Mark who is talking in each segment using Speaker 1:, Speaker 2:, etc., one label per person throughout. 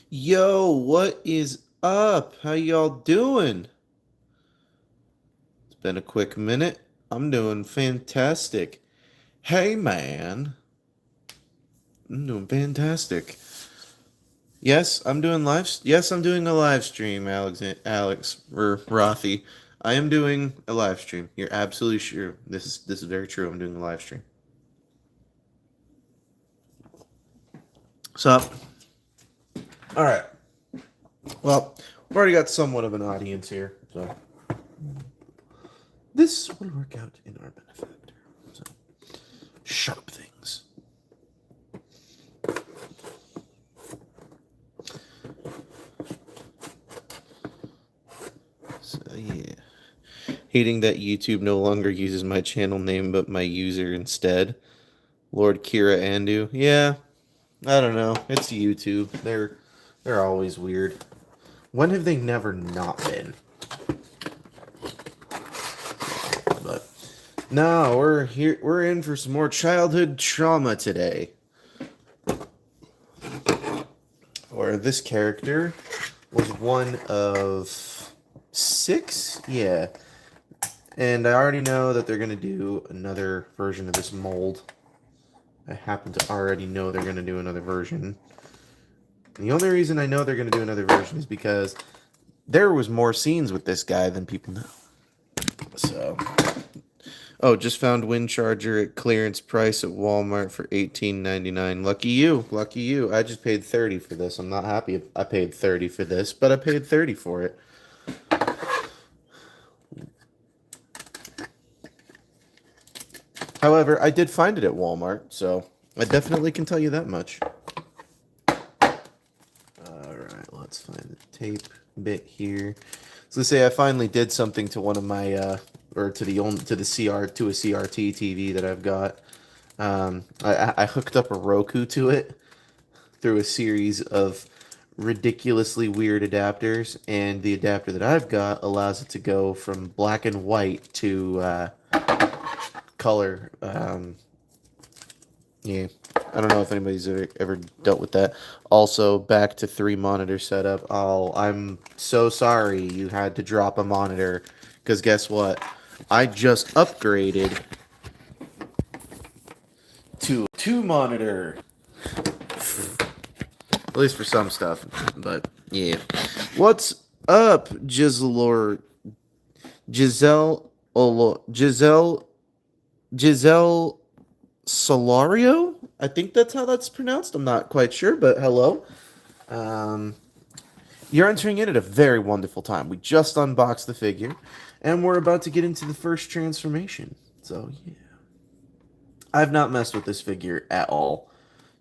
Speaker 1: Yo, what is up? How y'all doing? It's been a quick minute. I'm doing fantastic. Hey man, I'm doing fantastic. Yes, I'm doing a live stream, Alex or Rothy. I am doing a live stream. You're absolutely sure. This is very true. I'm doing a live stream. So, all right. Well, we've already got somewhat of an audience here, so this will work out in our benefit. So, sharp things. So yeah. Hating that YouTube no longer uses my channel name but my user instead. Lord Kira Andu. Yeah, I don't know. It's YouTube. They're always weird. When have they never not been? But no, we're here. We're in for some more childhood trauma today. Or this character was one of six. Yeah, and I already know that they're gonna do another version of this mold. I happen to already know they're gonna do another version. And the only reason I know they're gonna do another version is because there was more scenes with this guy than people know. So, oh, just found Windcharger at clearance price at Walmart for $18.99. Lucky you, lucky you. I just paid $30 for this. I'm not happy I paid $30 for this, but I paid $30 for it. However, I did find it at Walmart, so I definitely can tell you that much. Alright, let's find the tape bit here. So let's say I finally did something to one of my or to the to a CRT TV that I've got. I hooked up a Roku to it through a series of ridiculously weird adapters, and the adapter that I've got allows it to go from black and white to color. Yeah, I don't know if anybody's ever dealt with that. Also, back to 3 monitor setup. Oh, I'm so sorry you had to drop a monitor, because guess what? I just upgraded to a 2 monitor. At least for some stuff, but yeah. What's up, Giselle, Giselle Solario? I think that's how that's pronounced. I'm not quite sure, but hello. Um, you're entering in at a very wonderful time. We just unboxed the figure, and we're about to get into the first transformation. So, yeah. I've not messed with this figure at all.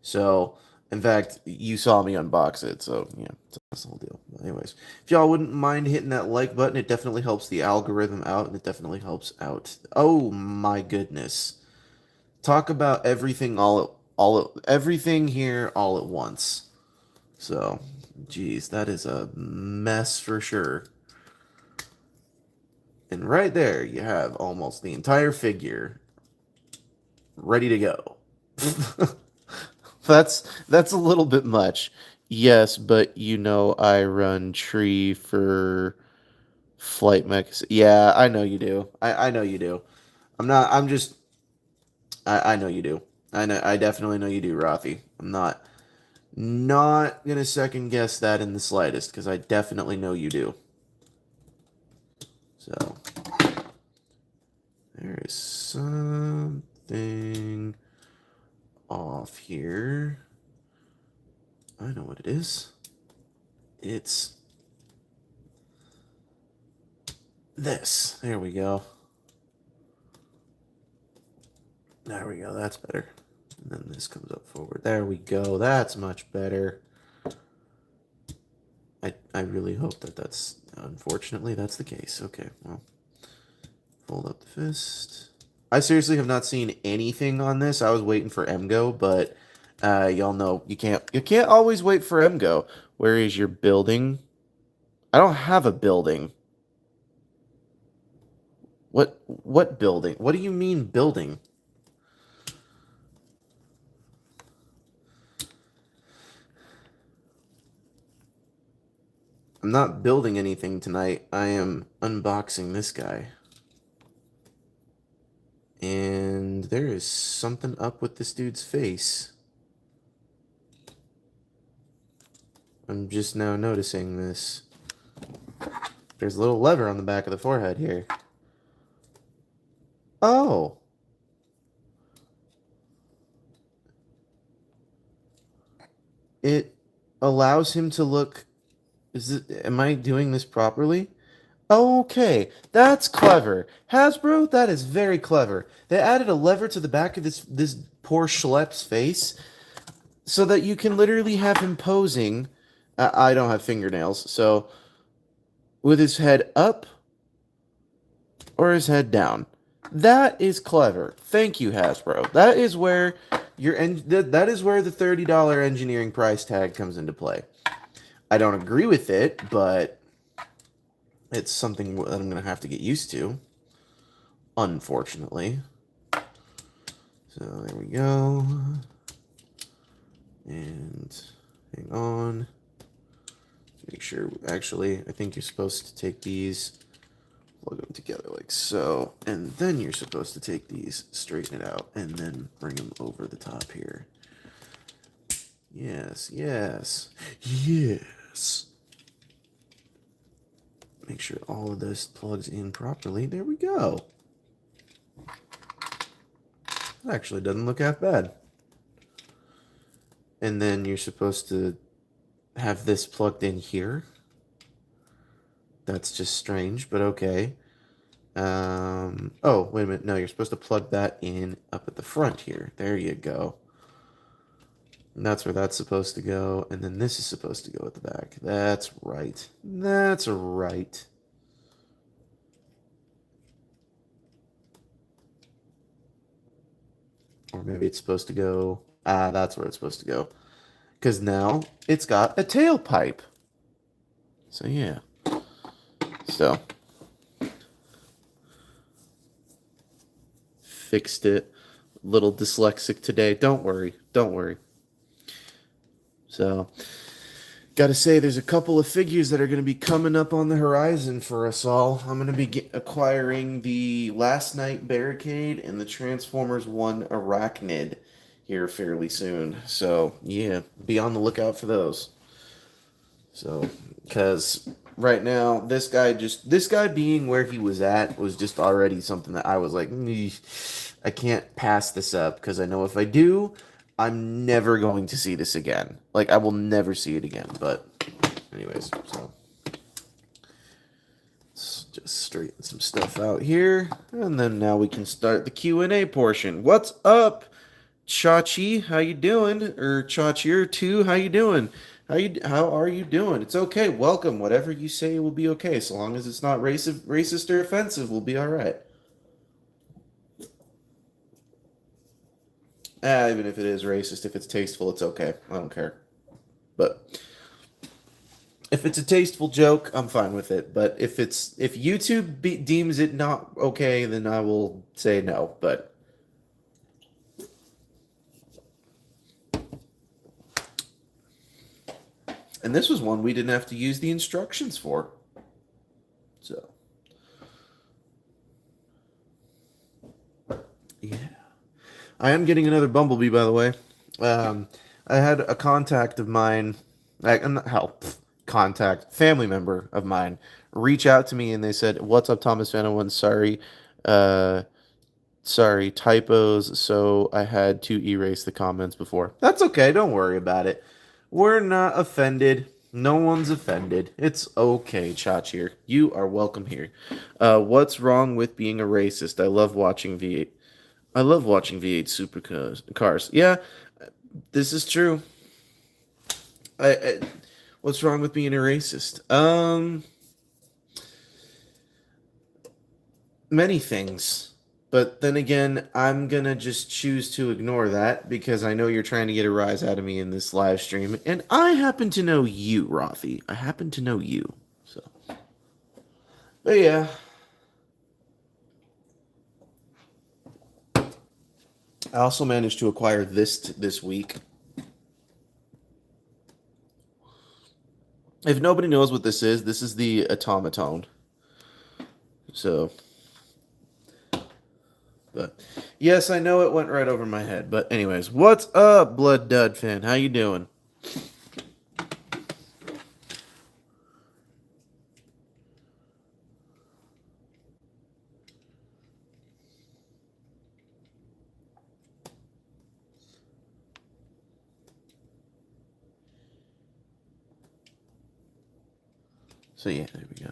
Speaker 1: So, in fact, you saw me unbox it, so, yeah, that's the whole deal. Anyways, if y'all wouldn't mind hitting that like button, it definitely helps the algorithm out, and it definitely helps out. Oh, my goodness. Talk about everything everything here all at once. So, geez, that is a mess for sure. And right there, you have almost the entire figure ready to go. That's a little bit much. Yes, but you know I run tree for flight mechs. Yeah, I know you do. I know you do. I'm just I know you do. I definitely know you do, Rafi. I'm not gonna second guess that in the slightest, because I definitely know you do. So there is something off here. I know what it is. It's this. There we go. There we go. That's better. And then this comes up forward. There we go. That's much better. I really hope that that's... Unfortunately, that's the case. Okay, well. Fold up the fist. I seriously have not seen anything on this. I was waiting for MGO, but y'all know you can't always wait for MGO. Where is your building? I don't have a building. What building? What do you mean building? I'm not building anything tonight. I am unboxing this guy. And there is something up with this dude's face. I'm just now noticing this. There's a little lever on the back of the forehead here. Oh. It allows him to look... Am I doing this properly? Okay, that's clever. Hasbro, that is very clever. They added a lever to the back of this poor schlepp's face so that you can literally have him posing. I don't have fingernails, so with his head up or his head down. That is clever. Thank you, Hasbro. That is where that is where the $30 engineering price tag comes into play. I don't agree with it, but it's something that I'm going to have to get used to, unfortunately. So there we go. And hang on. Make sure, actually, I think you're supposed to take these, plug them together like so, and then you're supposed to take these, straighten it out, and then bring them over the top here. Yes, yes, yes. Make sure all of this plugs in properly. There we go. That actually doesn't look half bad. And then you're supposed to have this plugged in here. That's just strange, but okay. Oh, wait a minute. No, you're supposed to plug that in up at the front here. There you go. And that's where that's supposed to go. And then this is supposed to go at the back. That's right. That's right. Or maybe it's supposed to go... Ah, that's where it's supposed to go. Because now it's got a tailpipe. So, yeah. So, fixed it. Little dyslexic today. Don't worry. Don't worry. So, gotta say, there's a couple of figures that are going to be coming up on the horizon for us all. I'm going to be acquiring the Last Night Barricade and the Transformers 1 Arachnid here fairly soon. So, yeah, be on the lookout for those. So, because right now, this guy being where he was at was just already something that I was like, I can't pass this up, because I know if I do, I'm never going to see this again. Like, I will never see it again. But, anyways, so let's just straighten some stuff out here, and then now we can start the Q&A portion. What's up, Chachi? How you doing? Or Chachier 2? How you doing? How are you doing? It's okay. Welcome. Whatever you say will be okay. So long as it's not racist or offensive, we'll be all right. Even if it is racist, if it's tasteful, it's okay. I don't care. But if it's a tasteful joke, I'm fine with it. But if YouTube deems it not okay, then I will say no. But and this was one we didn't have to use the instructions for. So, yeah. I am getting another Bumblebee, by the way. I had a contact of mine, family member of mine, reach out to me, and they said, "What's up, Thomas Van Sorry, sorry, typos, so I had to erase the comments before." That's okay, don't worry about it. We're not offended. No one's offended. It's okay, Chachier. You are welcome here. What's wrong with being a racist? I love watching V8. I love watching V8 supercars. Yeah, this is true. What's wrong with being a racist? Many things. But then again, I'm gonna just choose to ignore that because I know you're trying to get a rise out of me in this live stream, and I happen to know you, Rothy. I happen to know you. So, but yeah. I also managed to acquire this week. If nobody knows what this is the automaton. So, but yes, I know it went right over my head. But anyways, what's up, Blood Dud fan? How you doing? So yeah, there we go.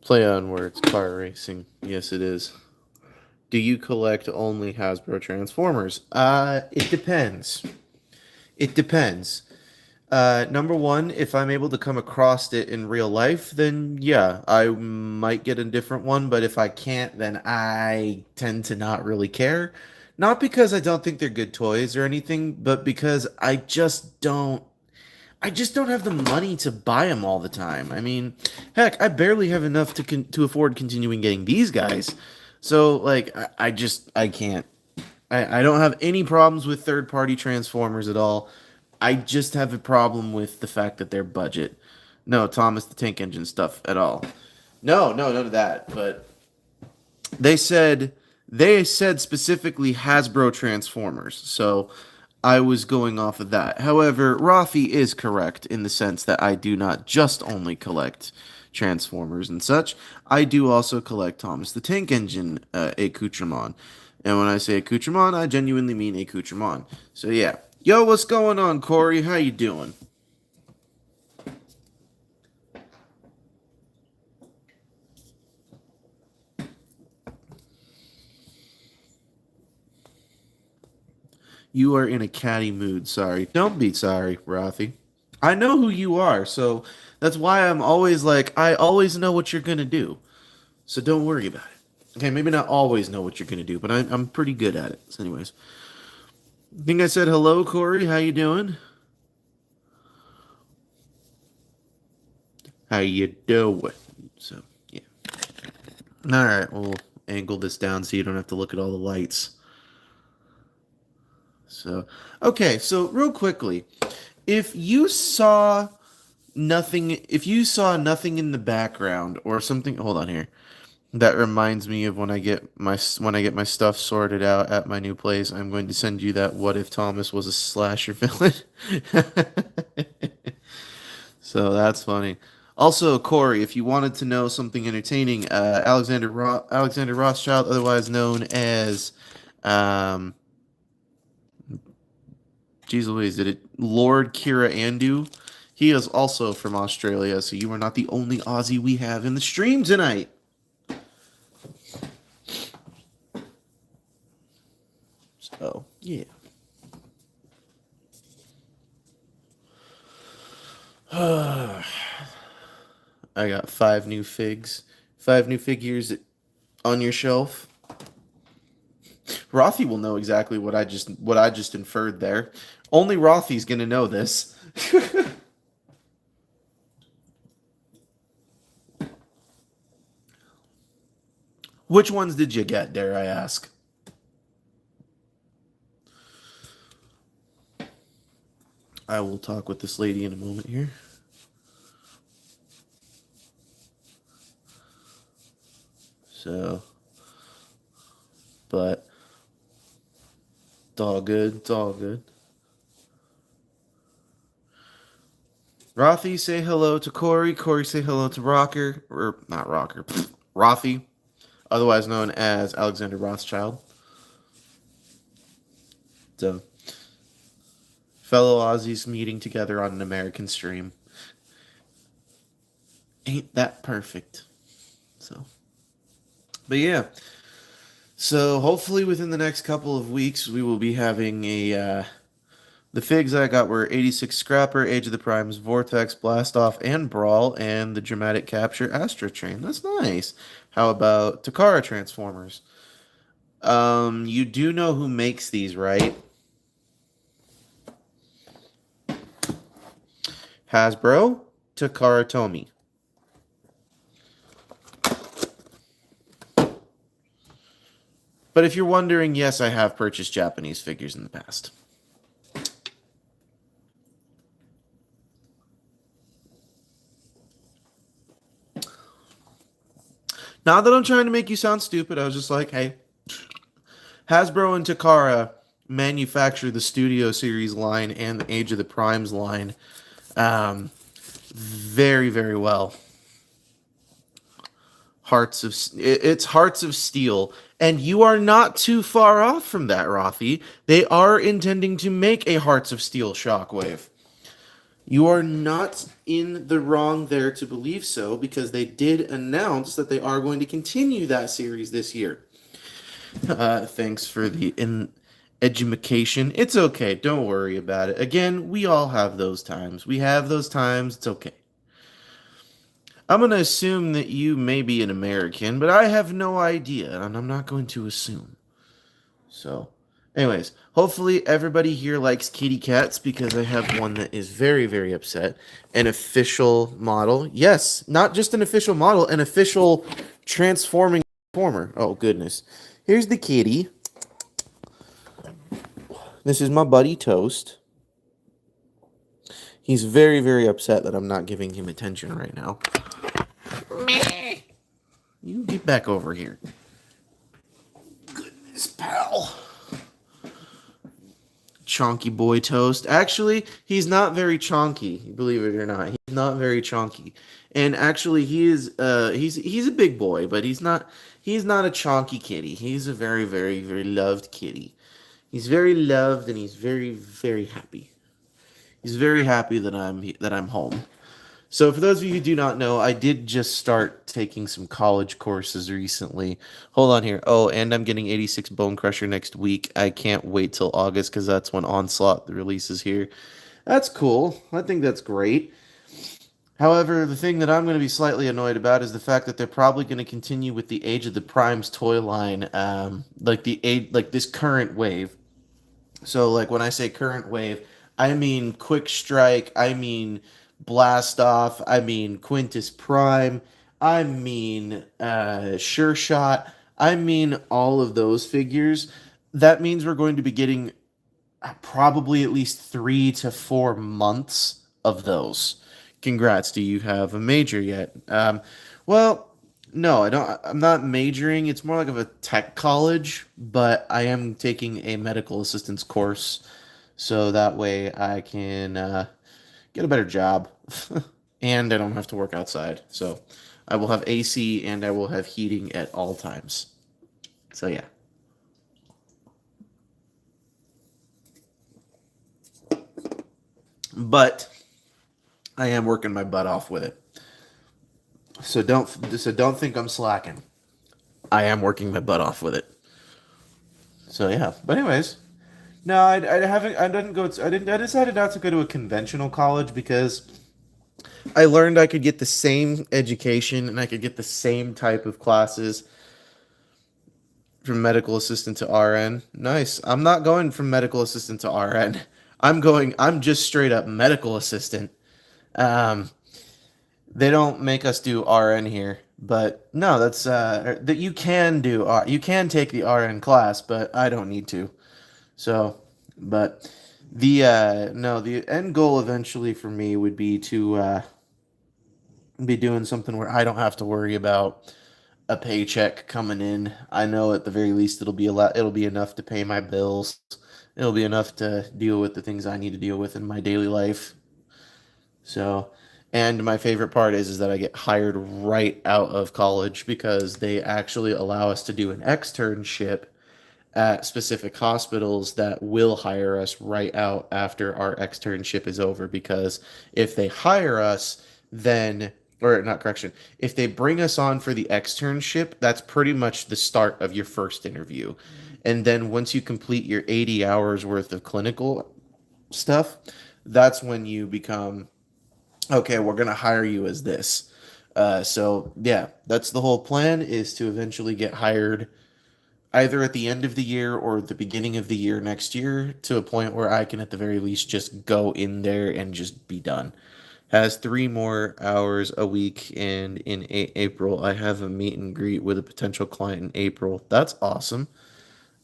Speaker 1: Play on words, car racing. Yes, it is. Do you collect only Hasbro Transformers? It depends. It depends. Number one, if I'm able to come across it in real life, then yeah, I might get a different one. But if I can't, then I tend to not really care. Not because I don't think they're good toys or anything, but because I just don't have the money to buy them all the time. I mean, heck, I barely have enough to afford continuing getting these guys. So like, I can't. I don't have any problems with third party Transformers at all. I just have a problem with the fact that they're budget. No, Thomas the Tank Engine stuff at all. No, no, none of that. But they said they said specifically Hasbro Transformers, so I was going off of that. However, Rafi is correct in the sense that I do not just only collect Transformers and such. I do also collect Thomas the Tank Engine accoutrement. And when I say accoutrement, I genuinely mean accoutrement. So yeah. Yo, what's going on, Corey? How you doing? You are in a catty mood, sorry. Don't be sorry, Rafi. I know who you are, so that's why I'm always like, I always know what you're gonna do. So don't worry about it. Okay, maybe not always know what you're gonna do, but I'm pretty good at it. So anyways, I think I said hello, Corey. How you doing? How you doing? So yeah. All right, we'll angle this down so you don't have to look at all the lights. So okay, so real quickly, if you saw if you saw nothing in the background or something, hold on here. That reminds me of when I get my stuff sorted out at my new place. I'm going to send you that "What if Thomas was a slasher villain?" So that's funny. Also, Corey, if you wanted to know something entertaining, Alexander Rothschild, otherwise known as, um, geez Louise, did it Lord Kira Andu? He is also from Australia, so you are not the only Aussie we have in the stream tonight. So yeah. I got five new figures on your shelf. Rothy will know exactly what I just inferred there. Only Rothy's gonna know this. Which ones did you get, dare I ask? I will talk with this lady in a moment here. So, but it's all good. It's all good. Rothy, say hello to Corey. Corey, say hello to Rocker. Or, not Rocker. Rothy, otherwise known as Alexander Rothschild. So, fellow Aussies meeting together on an American stream. Ain't that perfect? So, but yeah. So hopefully within the next couple of weeks we will be having the figs I got were 86 Scrapper, Age of the Primes, Vortex, Blastoff, and Brawl, and the Dramatic Capture Astra Train. That's nice. How about Takara Transformers? You do know who makes these, right? Hasbro, Takara Tomy. But if you're wondering, yes, I have purchased Japanese figures in the past. Not that I'm trying to make you sound stupid. I was just like, hey, Hasbro and Takara manufacture the Studio Series line and the Age of the Primes line very, very well. It's Hearts of Steel, and you are not too far off from that, Rafi. They are intending to make a Hearts of Steel Shockwave. You are not in the wrong there to believe so, because they did announce that they are going to continue that series this year. Thanks for the education. It's okay. Don't worry about it. Again, we all have those times. We have those times. It's okay. I'm going to assume that you may be an American, but I have no idea, and I'm not going to assume. So, anyways, hopefully everybody here likes kitty cats, because I have one that is very, very upset. An official model. Yes, not just an official model, an official transforming transformer. Oh, goodness. Here's the kitty. This is my buddy Toast. He's very, very upset that I'm not giving him attention right now. You get back over here. Goodness, pal. Chonky boy Toast. Actually, he's not very chonky, believe it or not. He's not very chonky. And actually he is he's a big boy, but he's not a chonky kitty. He's a very, very, very loved kitty. He's very loved, and he's very, very happy. He's very happy that I'm home. So for those of you who do not know, I did just start taking some college courses recently. Hold on here. Oh, and I'm getting 86 Bone Crusher next week. I can't wait till August, because that's when Onslaught releases here. That's cool. I think that's great. However, the thing that I'm going to be slightly annoyed about is the fact that they're probably going to continue with the Age of the Primes toy line, like this current wave. So, like, when I say current wave, I mean Quick Strike, I mean Blast Off, I mean Quintus Prime, I mean Sure Shot, I mean all of those figures. That means we're going to be getting probably at least 3 to 4 months of those. Congrats, do you have a major yet? Well, no, I don't. I'm not majoring. It's more like of a tech college, but I am taking a medical assistance course, so that way I can get a better job, and I don't have to work outside. So I will have AC and I will have heating at all times. So yeah. But I am working my butt off with it. So don't think I'm slacking. I am working my butt off with it. So yeah. But anyways, no, I haven't. I didn't go. I decided not to go to a conventional college, because I learned I could get the same education and I could get the same type of classes from medical assistant to RN. Nice. I'm not going from medical assistant to RN. I'm just straight up medical assistant. Um, they don't make us do RN here, but no, that's that you can do. You can take the RN class, but I don't need to. So, but the no, the end goal eventually for me would be to be doing something where I don't have to worry about a paycheck coming in. I know at the very least it'll be a lot. It'll be enough to pay my bills. It'll be enough to deal with the things I need to deal with in my daily life. So, and my favorite part is that I get hired right out of college, because they actually allow us to do an externship at specific hospitals that will hire us right out after our externship is over. Because if they hire us, then, or not, correction, if they bring us on for the externship, that's pretty much the start of your first interview. And then once you complete your 80 hours worth of clinical stuff, that's when you become, okay, we're going to hire you as this. So yeah, that's the whole plan, is to eventually get hired either at the end of the year or the beginning of the year next year, to a point where I can at the very least just go in there and just be done. Has 3 more hours a week, and in April I have a meet and greet with a potential client in April. That's awesome.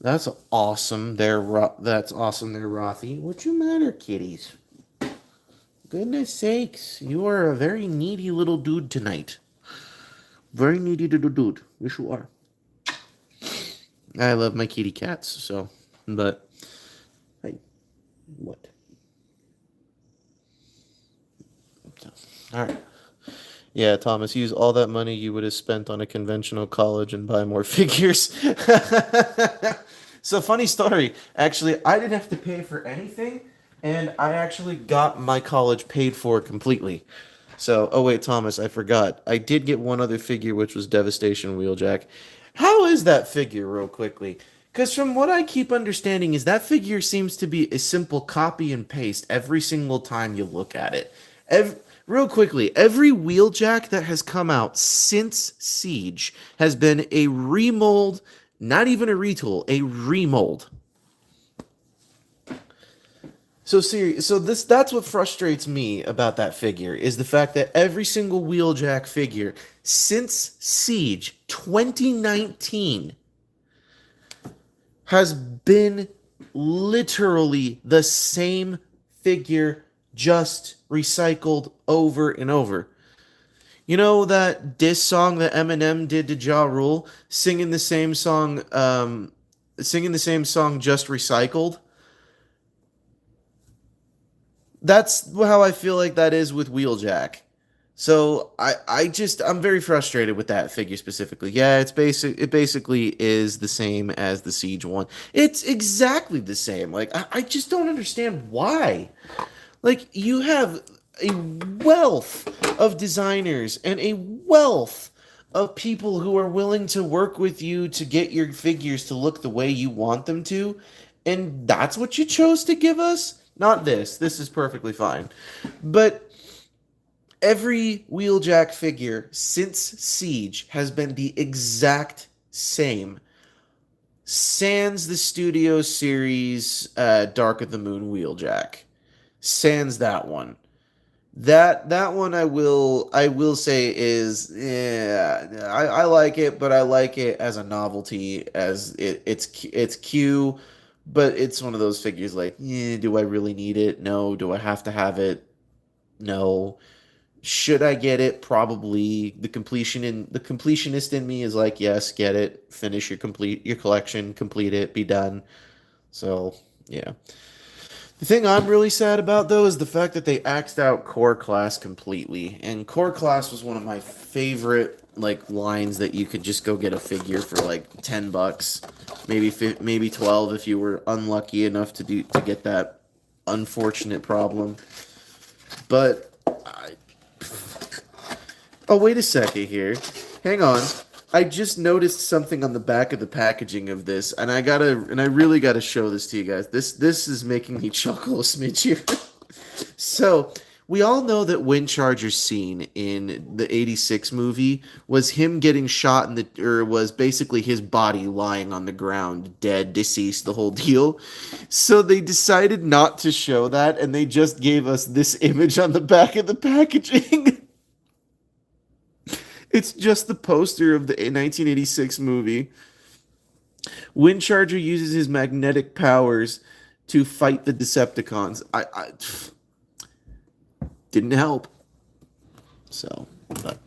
Speaker 1: That's awesome there. That's awesome there, Rothy. What you matter, kitties? Goodness sakes, you are a very needy little dude tonight. Very needy little dude. Yes, you are. I love my kitty cats, so. But, hey, what? So, all right. Yeah, Thomas, use all that money you would have spent on a conventional college and buy more figures. So, funny story. Actually, I didn't have to pay for anything, and I actually got my college paid for completely. So, oh wait, Thomas, I forgot. I did get one other figure, which was Devastation Wheeljack. How is that figure, real quickly? Because from what I keep understanding, is that figure seems to be a simple copy and paste every single time you look at it. Real quickly, every Wheeljack that has come out since Siege has been a remold, not even a retool, a remold. So serious. So that's what frustrates me about that figure is the fact that every single Wheeljack figure since Siege 2019 has been literally the same figure, just recycled over and over. You know that diss song that Eminem did to Ja Rule, singing the same song, just recycled. That's how I feel like that is with Wheeljack. So I'm very frustrated with that figure specifically. Yeah, it basically is the same as the Siege one. It's exactly the same. Like I just don't understand why. Like you have a wealth of designers and a wealth of people who are willing to work with you to get your figures to look the way you want them to, and that's what you chose to give us? Not this. This is perfectly fine. But every Wheeljack figure since Siege has been the exact same. Sans the Studio Series Dark of the Moon Wheeljack. Sans that one. That one I will say is yeah I like it, but I like it as a novelty, as it's cute, but it's one of those figures like, do I really need it? No. Do I have to have it? No. Should I get it? Probably. The completionist in me is like, yes, get it, finish your collection, complete it, be done. So yeah. The thing I'm really sad about though is the fact that they axed out core class completely. And core class was one of my favorite like lines that you could just go get a figure for like $10, maybe 12 if you were unlucky enough to get that unfortunate problem. But oh, wait a second here. Hang on. I just noticed something on the back of the packaging of this, and I really gotta show this to you guys. This is making me chuckle a smidge here. So we all know that Windcharger's scene in the '86 movie was him getting shot or was basically his body lying on the ground, dead, deceased, the whole deal. So they decided not to show that, and they just gave us this image on the back of the packaging. It's just the poster of the 1986 movie. Windcharger uses his magnetic powers to fight the Decepticons. I didn't help. So, but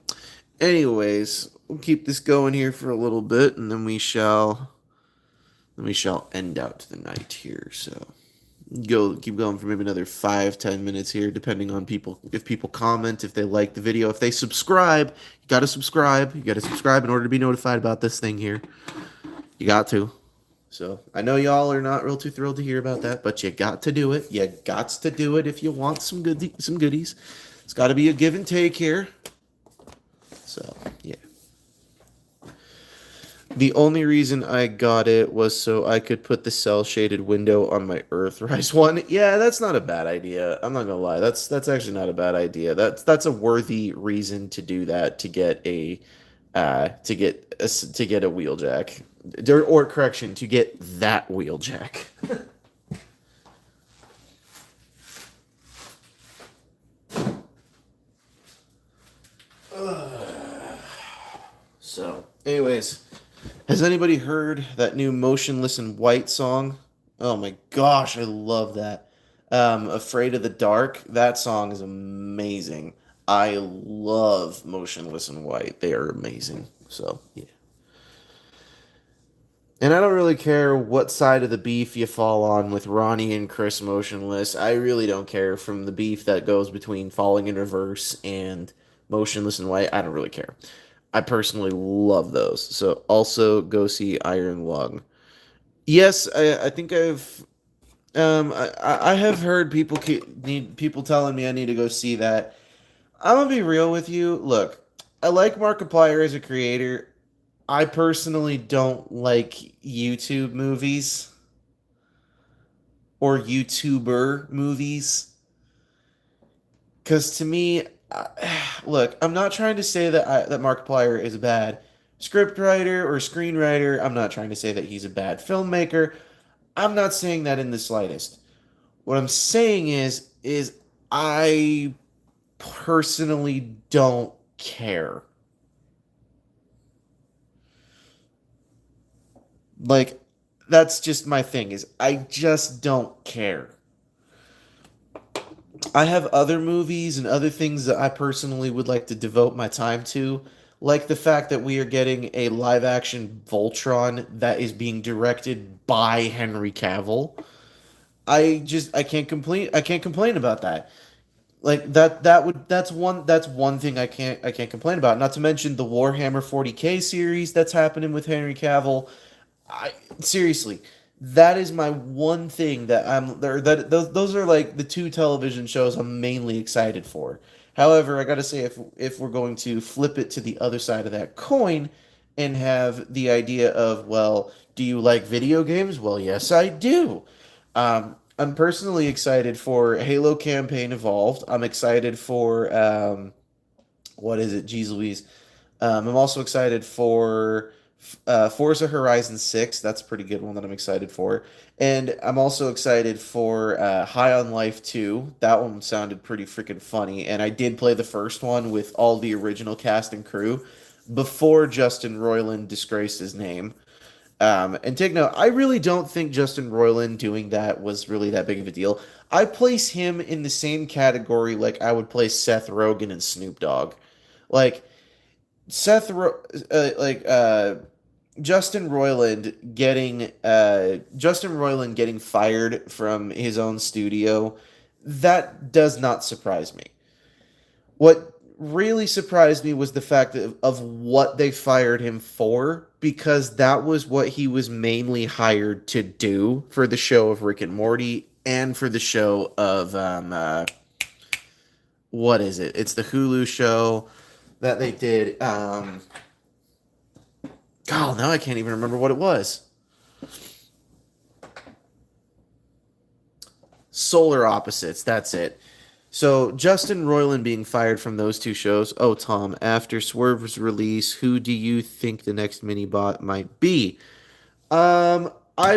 Speaker 1: anyways, we'll keep this going here for a little bit, and then we shall end out the night here. So keep going for maybe another 5-10 minutes here, depending on if people comment, if they like the video, if they subscribe. You gotta subscribe in order to be notified about this thing here. You got to. So I know y'all are not real too thrilled to hear about that, but you got to do it. You got to do it if you want some goodies. It's got to be a give and take here. So yeah. The only reason I got it was so I could put the cell shaded window on my Earthrise one. Yeah, that's not a bad idea. I'm not gonna lie. That's actually not a bad idea. That's a worthy reason to do that, to get a wheeljack, or correction, to get that wheeljack. So, anyways. Has anybody heard that new Motionless in White song? Oh my gosh, I love that. Afraid of the Dark. That song is amazing. I love Motionless in White. They are amazing. So, yeah. And I don't really care what side of the beef you fall on with Ronnie and Chris Motionless. I really don't care from the beef that goes between Falling in Reverse and Motionless in White. I don't really care. I personally love those. So also go see Iron Lung. Yes, I think I have heard need people telling me I need to go see that. I'm gonna be real with you. Look, I like Markiplier as a creator. I personally don't like YouTube movies or YouTuber movies because to me, look, I'm not trying to say that Markiplier is a bad scriptwriter or screenwriter. I'm not trying to say that he's a bad filmmaker. I'm not saying that in the slightest. What I'm saying is I personally don't care. Like that's just my thing is I just don't care. I have other movies and other things that I personally would like to devote my time to, like the fact that we are getting a live action Voltron that is being directed by Henry Cavill. I can't complain about that. Like that's one thing I can't complain about. Not to mention the Warhammer 40K series that's happening with Henry Cavill. I seriously, that is my one thing that I'm there. That those are like the two television shows I'm mainly excited for. However, I gotta say, if we're going to flip it to the other side of that coin, and have the idea of, well, do you like video games? Well, yes, I do. I'm personally excited for Halo Campaign Evolved. I'm excited for what is it? Jeez Louise. I'm also excited for Forza Horizon 6. That's a pretty good one that I'm excited for. And I'm also excited for High on Life 2. That one sounded pretty freaking funny. And I did play the first one with all the original cast and crew before Justin Roiland disgraced his name. And take note, I really don't think Justin Roiland doing that was really that big of a deal. I place him in the same category like I would place Seth Rogen and Snoop Dogg. Like, Seth, Ro- like Justin Roiland getting fired from his own studio, that does not surprise me. What really surprised me was the fact of what they fired him for, because that was what he was mainly hired to do for the show of Rick and Morty and for the show of what is it? It's the Hulu show that they did. God, now I can't even remember what it was. Solar Opposites. That's it. So Justin Roiland being fired from those two shows. Oh, Tom, after Swerve's release, who do you think the next mini bot might be? I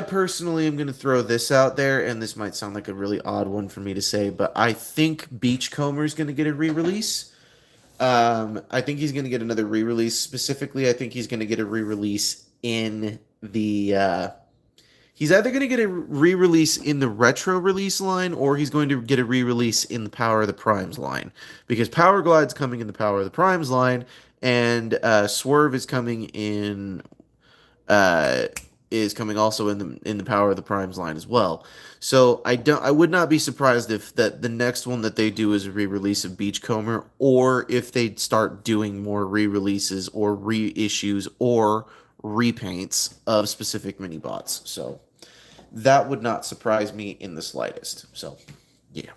Speaker 1: personally am going to throw this out there, and this might sound like a really odd one for me to say, but I think Beachcomber is going to get a re-release. I think he's going to get another re-release. Specifically, I think he's going to get a re-release in the. He's either going to get a re-release in the retro release line, or he's going to get a re-release in the Power of the Primes line, because Power Glide's coming in the Power of the Primes line, and Swerve uh, is coming also in the Power of the Primes line as well. So I would not be surprised if that the next one that they do is a re-release of Beachcomber, or if they start doing more re-releases or reissues or repaints of specific mini bots. So that would not surprise me in the slightest. So yeah.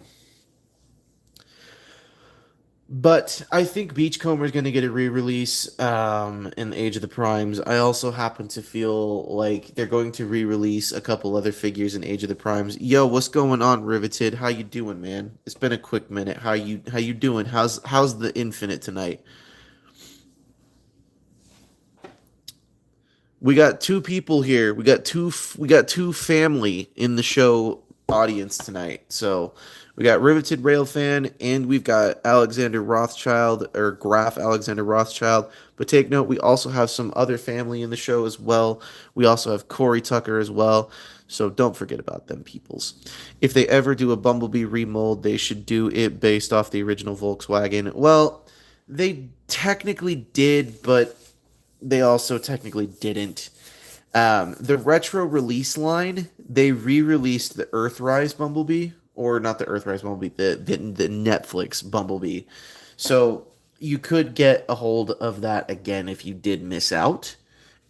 Speaker 1: But I think Beachcomber is going to get a re-release in Age of the Primes. I also happen to feel like they're going to re-release a couple other figures in Age of the Primes. Yo, what's going on, Riveted? How you doing, man? It's been a quick minute. How you doing? How's the Infinite tonight? We got two people here. We got two family in the show audience tonight. So we got Riveted Railfan and we've got Alexander Rothschild or Graf Alexander Rothschild. But take note, we also have some other family in the show as well. We also have Corey Tucker as well. So don't forget about them peoples. If they ever do a Bumblebee remold, they should do it based off the original Volkswagen. Well, they technically did, but they also technically didn't. The retro release line, they re-released the Earthrise Bumblebee, or not the Earthrise Bumblebee, the Netflix Bumblebee. So you could get a hold of that again if you did miss out,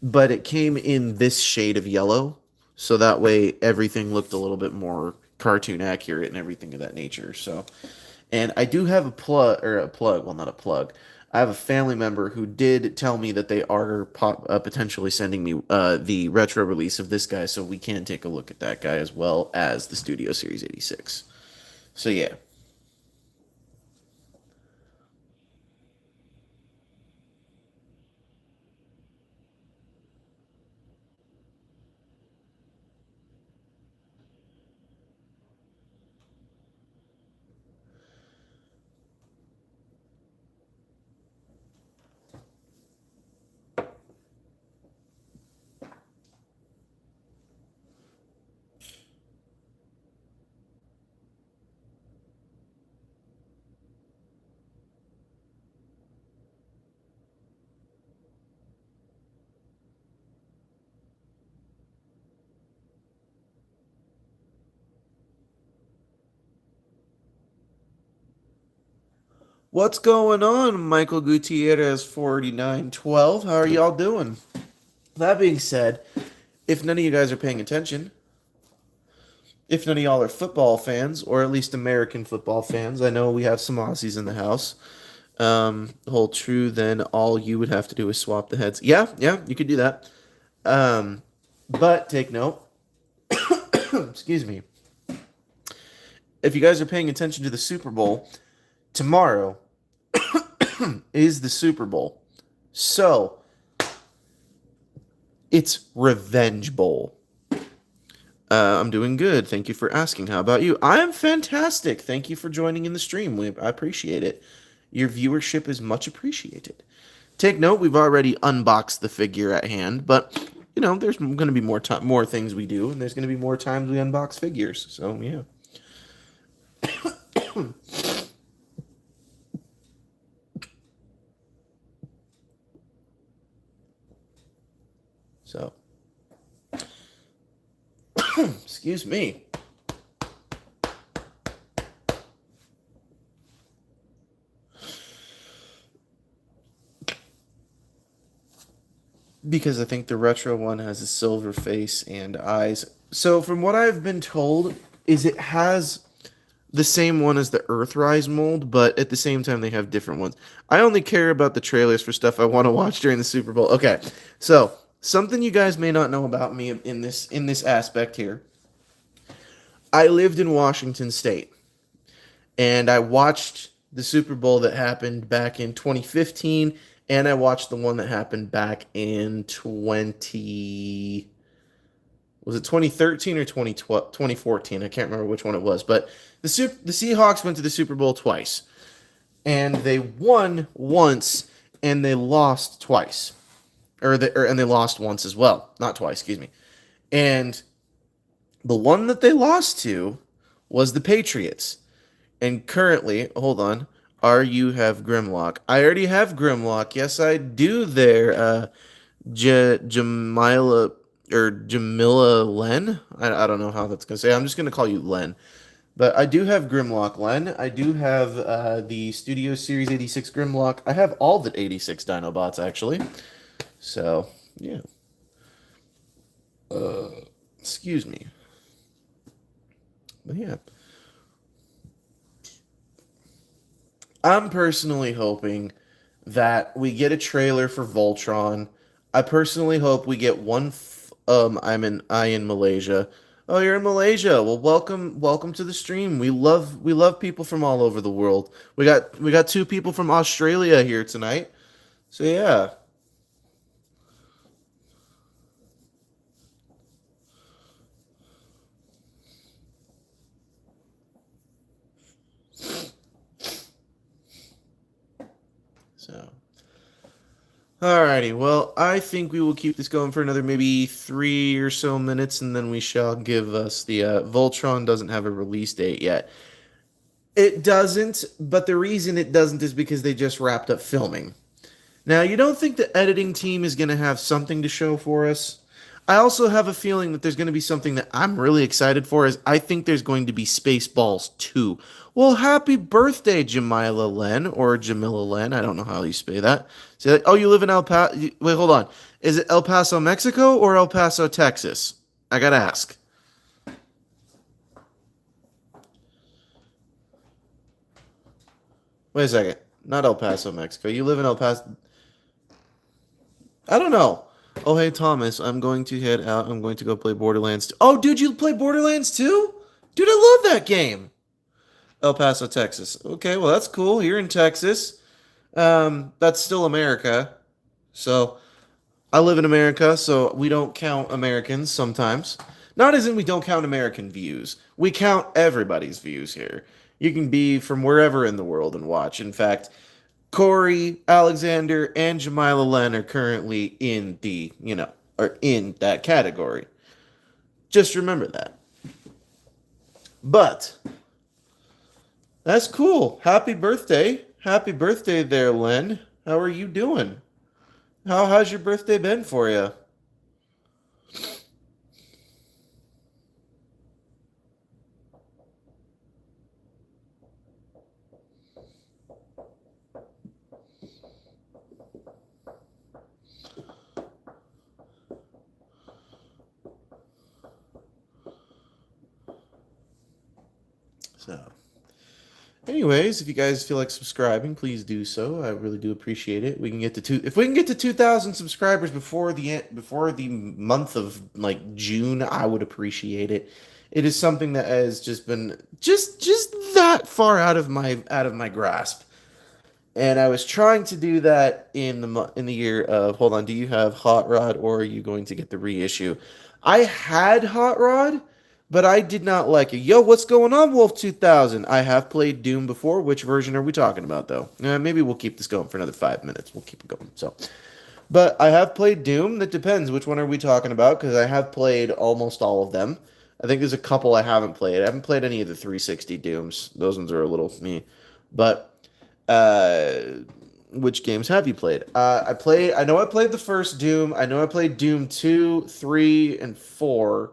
Speaker 1: but it came in this shade of yellow, so that way everything looked a little bit more cartoon accurate and everything of that nature. So, and I do have well, not a plug. I have a family member who did tell me that they are potentially sending me the retro release of this guy, so we can take a look at that guy as well as the Studio Series 86. So yeah. What's going on, Michael Gutierrez 4912? How are y'all doing? That being said, if none of you guys are paying attention, if none of y'all are football fans, or at least American football fans, I know we have some Aussies in the house. Hold true, then all you would have to do is swap the heads. Yeah, yeah, you could do that. Um, but take note, excuse me, if you guys are paying attention to the Super Bowl, tomorrow is the Super Bowl. So, it's Revenge Bowl. I'm doing good. Thank you for asking. How about you? I am fantastic. Thank you for joining in the stream. I appreciate it. Your viewership is much appreciated. Take note, we've already unboxed the figure at hand, but you know, there's going to be more things we do, and there's going to be more times we unbox figures. So yeah. So, excuse me. Because I think the retro one has a silver face and eyes. So from what I've been told, is it has the same one as the Earthrise mold, but at the same time they have different ones. I only care about the trailers for stuff I want to watch during the Super Bowl. Okay, so something you guys may not know about me in this aspect here. I lived in Washington State, and I watched the Super Bowl that happened back in 2015, and I watched the one that happened back in 20 was it 2013 or 2012, 2014? I can't remember which one it was, but the Seahawks went to the Super Bowl twice, and they won once and they lost twice, and they lost once as well, not twice, excuse me. And the one that they lost to was the Patriots. And currently, hold on, you have Grimlock. I already have Grimlock. Yes, I do. There, Jamila or Jamila Len. I don't know how that's gonna say. I'm just gonna call you Len. But I do have Grimlock Len. I do have the Studio Series 86 Grimlock. I have all the 86 Dinobots actually. So yeah. Excuse me. But yeah. I'm personally hoping that we get a trailer for Voltron. I personally hope we get one. I'm in Malaysia. Oh, you're in Malaysia. Well, welcome to the stream. We love people from all over the world. We got two people from Australia here tonight. So yeah. Alrighty, well, I think we will keep this going for another maybe 3 or so minutes, and then we shall give us the Voltron doesn't have a release date yet. It doesn't, but the reason it doesn't is because they just wrapped up filming. Now, you don't think the editing team is going to have something to show for us? I also have a feeling that there's going to be something that I'm really excited for. Is I think there's going to be Spaceballs 2. Well, happy birthday, Jamila Len, or Jamila Len. I don't know how you say that. Say that. Oh, you live in El Paso. Wait, hold on. Is it El Paso, Mexico, or El Paso, Texas? I gotta ask. Wait a second. Not El Paso, Mexico. You live in El Paso. I don't know. Oh, hey, Thomas. I'm going to head out. I'm going to go play Borderlands 2. Oh, dude, you play Borderlands 2? Dude, I love that game. El Paso, Texas. Okay, well, that's cool. You're in Texas. That's still America. So, I live in America, so we don't count Americans sometimes. Not as in we don't count American views. We count everybody's views here. You can be from wherever in the world and watch. In fact, Corey, Alexander, and Jamila Len are currently in are in that category. Just remember that. But that's cool. Happy birthday. Happy birthday there, Len. How are you doing? How's your birthday been for you? So, anyways, if you guys feel like subscribing, please do so. I really do appreciate it. We can get to two. If we can get to 2,000 subscribers before the month of like June, I would appreciate it. It is something that has just been just that far out of my grasp. And I was trying to do that in the year of, hold on, do you have Hot Rod or are you going to get the reissue? I had Hot Rod, but I did not like it. Yo, what's going on, Wolf 2000? I have played Doom before. Which version are we talking about, though? Maybe we'll keep this going for another 5 minutes. We'll keep it going. So, but I have played Doom. That depends. Which one are we talking about? Because I have played almost all of them. I think there's a couple I haven't played. I haven't played any of the 360 Dooms. Those ones are a little me. But uh, which games have you played? I know I played the first Doom. I know I played Doom 2, 3, and 4,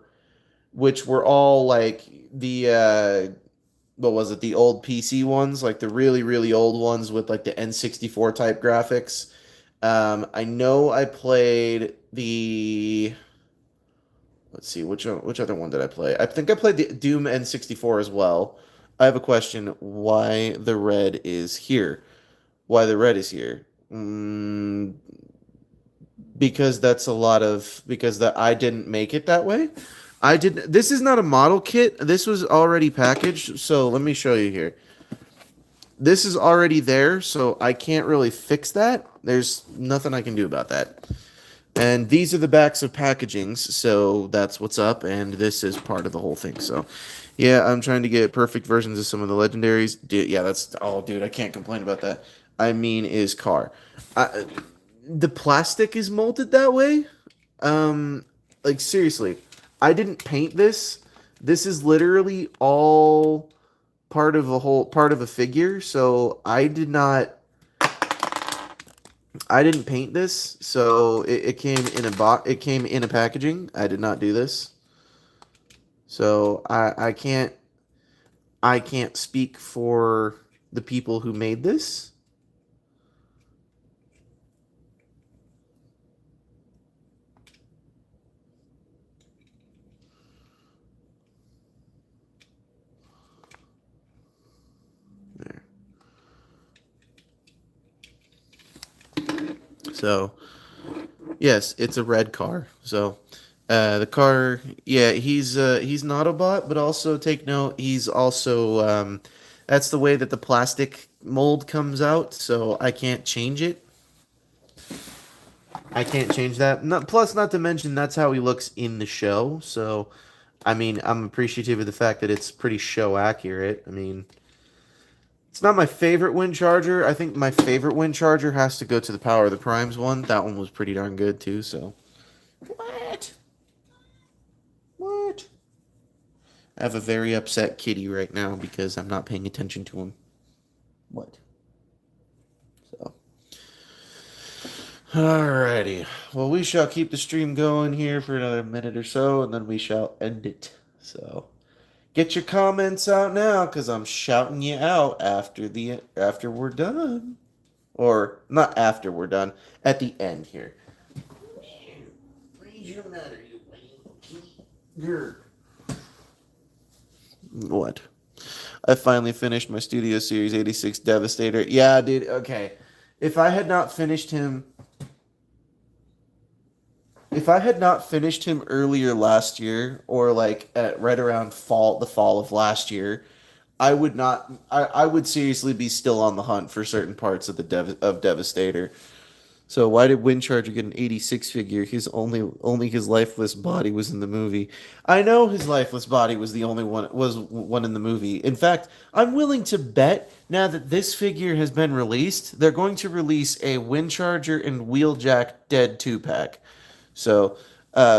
Speaker 1: which were all like the what was it? The old PC ones, like the really really old ones with like the N64 type graphics. I know I played the. Let's see, which other one did I play? I think I played the Doom N64 as well. I have a question. Why the red is here? Why the red is here? Because that's a lot of because that I didn't make it that way. I did. This is not a model kit. This was already packaged. So let me show you here. This is already there, so I can't really fix that. There's nothing I can do about that. And these are the backs of packagings, so that's what's up, and this is part of the whole thing. So, yeah, I'm trying to get perfect versions of some of the legendaries. Yeah, dude, I can't complain about that. I mean, is car. The plastic is molded that way. Like seriously, I didn't paint this. This is literally all part of a figure. So I didn't paint this, so it came in a box. It came in a packaging. I did not do this, so I can't speak for the people who made this. There. So yes, it's a red car. So the car, yeah, he's not a bot, but also take note, he's also that's the way that the plastic mold comes out, so I can't change it. I can't change that. Not, plus, not to mention, that's how he looks in the show. So, I mean, I'm appreciative of the fact that it's pretty show accurate. I mean, It's not my favorite Windcharger. I think my favorite Windcharger has to go to the Power of the Primes one. That one was pretty darn good too. So what? What? I have a very upset kitty right now because I'm not paying attention to him. What? So. Alrighty. Well, we shall keep the stream going here for another minute or so, and then we shall end it. So, get your comments out now, cause I'm shouting you out after we're done, or not after we're done, at the end here. What? I finally finished my Studio Series 86 Devastator. Yeah, dude. Okay. If I had not finished him If I had not finished him earlier last year, or like at right around the fall of last year, I would not. I would seriously be still on the hunt for certain parts of Devastator. So why did Windcharger get an 86 figure? His only his lifeless body was in the movie. I know his lifeless body was the only one in the movie. In fact, I'm willing to bet now that this figure has been released, they're going to release a Windcharger and Wheeljack Dead 2-pack. So,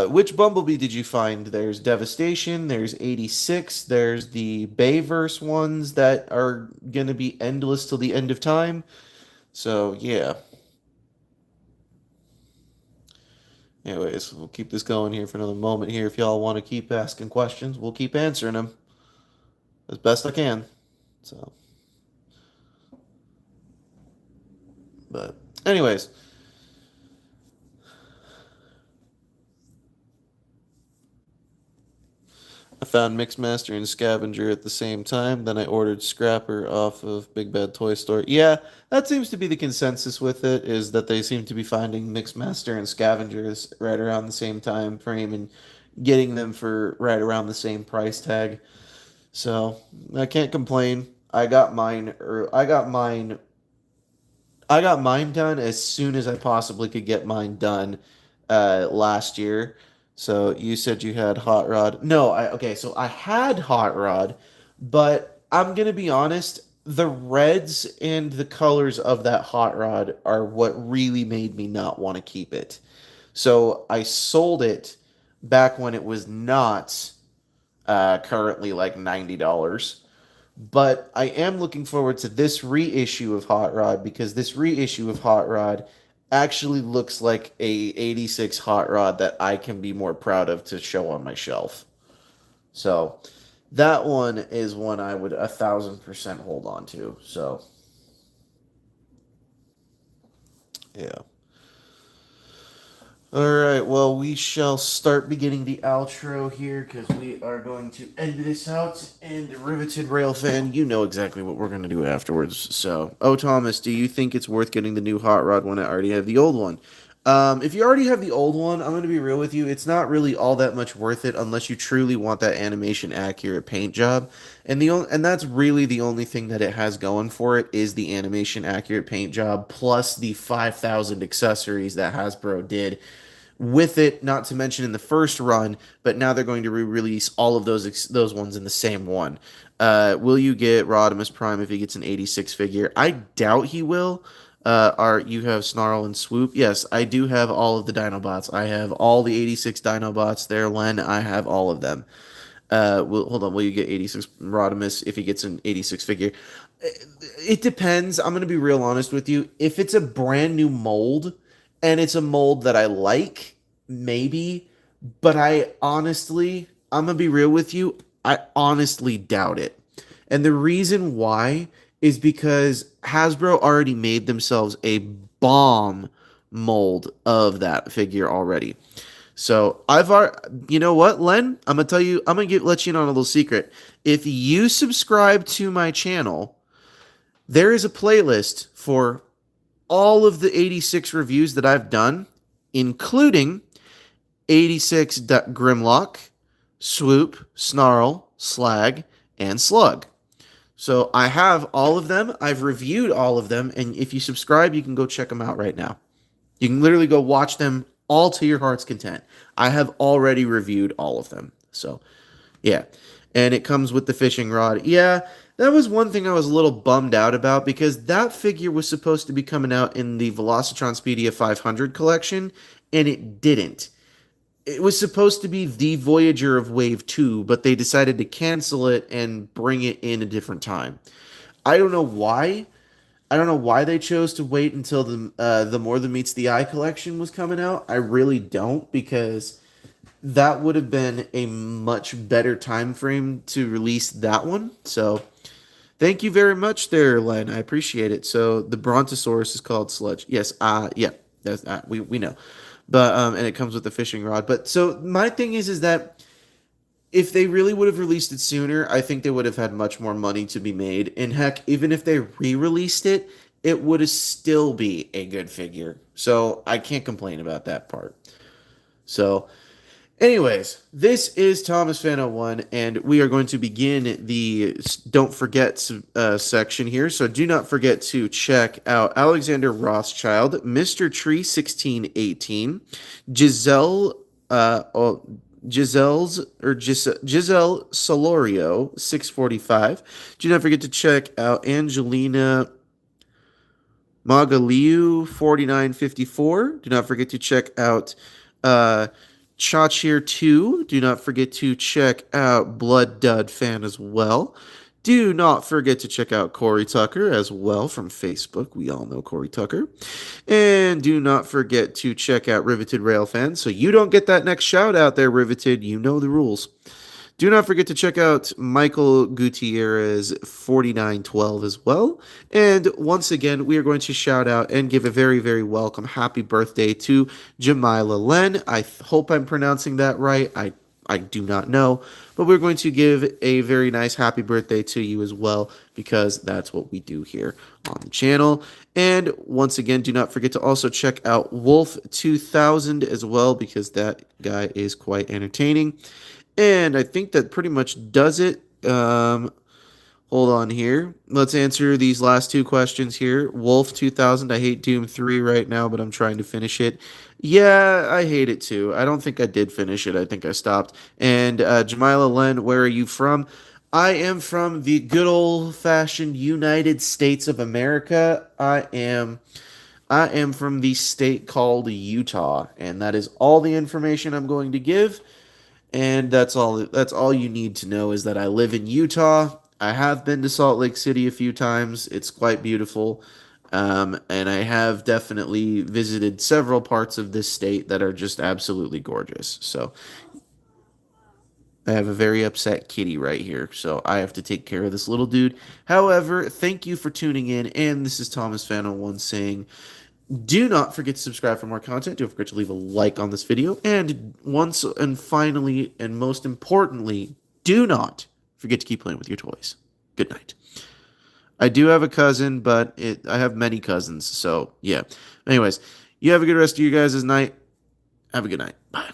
Speaker 1: which Bumblebee did you find? There's Devastation, there's 86, there's the Bayverse ones that are going to be endless till the end of time. So, yeah. Anyways, we'll keep this going here for another moment here. If y'all want to keep asking questions, we'll keep answering them as best I can. So, but anyways, I found Mixmaster and Scavenger at the same time. Then I ordered Scrapper off of Big Bad Toy Store. Yeah, that seems to be the consensus with it, is that they seem to be finding Mixmaster and Scavengers right around the same time frame and getting them for right around the same price tag. So I can't complain. I got mine done as soon as I possibly could get mine done last year. So you said you had Hot Rod. No, okay, so I had Hot Rod, but I'm gonna be honest, the reds and the colors of that Hot Rod are what really made me not want to keep it. So I sold it back when it was not currently like $90. But I am looking forward to this reissue of Hot Rod, because this reissue of Hot Rod actually looks like a 86 Hot Rod that I can be more proud of to show on my shelf. So that one is one I would 1,000% hold on to. So yeah. All right, well, we shall start beginning the outro here, because we are going to end this out. And Riveted Rail fan, you know exactly what we're going to do afterwards. So, Thomas, do you think it's worth getting the new Hot Rod when I already have the old one? If you already have the old one, I'm going to be real with you. It's not really all that much worth it unless you truly want that animation accurate paint job. And that's really the only thing that it has going for it, is the animation accurate paint job plus the 5,000 accessories that Hasbro did with it, not to mention in the first run, but now they're going to re-release all of those ones in the same one. Will you get Rodimus Prime if he gets an 86 figure? I doubt he will. You have Snarl and Swoop? Yes, I do have all of the Dinobots. I have all the 86 Dinobots there, Len. I have all of them. Hold on. Will you get 86 Rodimus if he gets an 86 figure? It depends. I'm going to be real honest with you. If it's a brand new mold, and it's a mold that I like, maybe, but I'm gonna be real with you, I honestly doubt it. And the reason why is because Hasbro already made themselves a bomb mold of that figure already. So you know what, Len? I'm gonna tell you, let you in on a little secret. If you subscribe to my channel, there is a playlist for all of the 86 reviews that I've done, including 86 Grimlock, Swoop, Snarl, Slag, and Slug. So I have all of them. I've reviewed all of them. And if you subscribe, you can go check them out right now. You can literally go watch them all to your heart's content. I have already reviewed all of them. So, yeah. And it comes with the fishing rod. Yeah. That was one thing I was a little bummed out about because that figure was supposed to be coming out in the Velocitron Speedia 500 collection, and it didn't. It was supposed to be the Voyager of Wave 2, but they decided to cancel it and bring it in a different time. I don't know why. I don't know why they chose to wait until the More Than Meets the Eye collection was coming out. I really don't, because that would have been a much better time frame to release that one. So thank you very much there, Len. I appreciate it. So the Brontosaurus is called Sludge. Yes, yeah, that's we know. But and it comes with the fishing rod. But so my thing is that if they really would have released it sooner, I think they would have had much more money to be made. And heck, even if they re-released it, it would have still be a good figure. So I can't complain about that part. So anyways, this is Thomas Fan 01, and we are going to begin the Don't Forget section here. So do not forget to check out Alexander Rothschild, Mr. Tree 1618, Giselle, Giselle Solorio 645. Do not forget to check out Angelina Magaliu 4954. Do not forget to check out Chachir 2. Do not forget to check out Blood Dud Fan as well. Do not forget to check out Corey Tucker as well from Facebook. We all know Corey Tucker. And do not forget to check out Riveted Rail Fan. So you don't get that next shout out there, Riveted. You know the rules. Do not forget to check out Michael Gutierrez 4912 as well. And once again, we are going to shout out and give a very, very welcome happy birthday to Jamila Len. I hope I'm pronouncing that right. I do not know. But we're going to give a very nice happy birthday to you as well, because that's what we do here on the channel. And once again, do not forget to also check out Wolf 2000 as well, because that guy is quite entertaining. And I think that pretty much does it. Hold on here. Let's answer these last two questions here. Wolf 2000, I hate Doom 3 right now, but I'm trying to finish it. Yeah, I hate it too. I don't think I did finish it. I think I stopped. And Jamila Len, where are you from? I am from the good old-fashioned United States of America. I am from the state called Utah, and that is all the information I'm going to give. And that's all you need to know, is that I live in Utah. I have been to Salt Lake City a few times. It's quite beautiful. And I have definitely visited several parts of this state that are just absolutely gorgeous. So I have a very upset kitty right here, so I have to take care of this little dude. However, thank you for tuning in, and this is Thomas Fan 01 saying, do not forget to subscribe for more content. Don't forget to leave a like on this video. And once and finally, and most importantly, do not forget to keep playing with your toys. Good night. I do have a cousin, but I have many cousins. So, yeah. Anyways, you have a good rest of your guys' night. Have a good night. Bye.